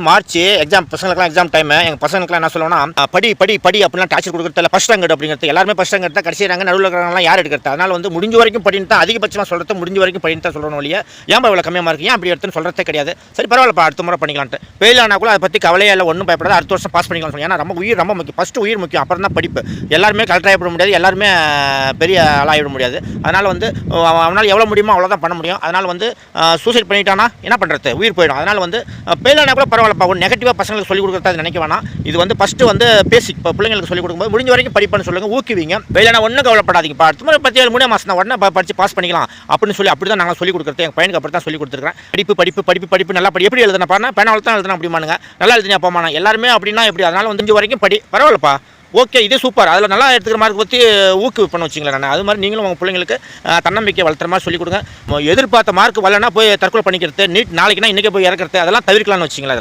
March exam பசங்களுக்குலாம் exam time எங்கள் பசங்களுக்குலாம் என்ன சொல்லுவோம்னா படி படி படி அப்படிலாம் டார்ச்சர் கொடுக்குறது இல்லை ஃபஸ்ட் ரேங்க் அப்படிங்கிறது எல்லாருமே ஃபஸ்ட் ரேங்க் எடுத்தால் கடைசி ரேங்க் நடுவில் இருக்கிறவங்களாம் யார் எடுக்கிறது அதனால் வந்து முடிஞ்ச வரைக்கும் படின்னு தான் அதிகபட்சமாக சொல்கிறது முடிஞ்ச வரைக்கும் படின்னு தான் சொல்கிறோம் இல்லையா ஏன் இவ்வளோ கம்மியாக இருக்குது ஏன் அப்படி எடுத்துன்னு சொல்கிறதே கிடையாது சரி பரவாயில்லப்பா அடுத்த முறை பண்ணிக்கலான்ட்டு ஃபெயில் ஆனால் கூட அதை பற்றி கவலையே இல்லை ஒன்றும் பயப்படாது அடுத்த வருஷம் பாஸ் பண்ணிக்கலாம் சொல்லி ஏன்னா ரொம்ப முக்கியம் ஃபஸ்ட்டு உயிர் முக்கியம் அப்புறம் தான் படிப்பு எல்லாருமே கலெக்டர் ஆகிவிட முடியாது எல்லாருமே பெரிய ஆளாகிவிட முடியாது அதனால் வந்து அவனால் எவ்வளோ முடியுமோ அவ்வளோதான் பண்ண முடியும் அதனால் வந்து சூசைட் பண்ணிட்டானா என்ன பண்ணுறது உயிர் போயிடும் அதனால் வந்து ஃபெயில் ஆனால் கூட பரவாயில்லப்பா ஒரு நெகட்டிவாக பசங்களுக்கு சொல்லிக் கொடுக்குறதா நினைக்க வேணாம் இது வந்து ஃபஸ்ட்டு வந்து பேசிக் இப்போ பிள்ளைங்களுக்கு சொல்லிக் கொடுக்கும்போது முடிஞ்ச வரைக்கும் படிப்புன்னு சொல்லுங்கள் ஊக்குவீங்க ஃபெயிலானா ஒன்றும் கவலைப்படாதீங்கப்பா அடுத்த மாதிரி 7 மாதம் தான் உடனே படித்து பாஸ் பண்ணிக்கலாம் அப்படின்னு சொல்லி அப்படி தான் நாங்கள் சொல்லிக் கொடுக்குறது எங்கள் பையனுக்கு அப்படி தான் சொல்லிக் கொடுத்துருக்கேன் படிப்பு நல்லா படி எப்படி எழுதுனா பாருங்க பேனாவில் தான் எழுதுனா அப்படிமானுங்க நல்லா எழுதுனா போமானா எல்லாருமே அப்படின்னா எப்படி அதனால் வந்து 5 வரைக்கும் படி பரவாயில்லப்பா ஓகே இது சூப்பர் அதில் நல்லா எடுத்துக்கிற மார்க் பற்றி ஊக்குவிப்பேன்னு வச்சிங்களேன் நான் அது மாதிரி நீங்களும் உங்கள் பிள்ளைங்களுக்கு தன்னம்பிக்கை வளர்த்துற மாதிரி சொல்லிக் கொடுங்க எதிர்பார்த்த மார்க் வரலன்னா போய் தற்கொலை பண்ணிக்கிறது நீட் நாளைக்குனா இன்றைக்கே போய் இறக்கிறது அதெல்லாம் தவிர்க்கலாம்னு வச்சிங்களேன்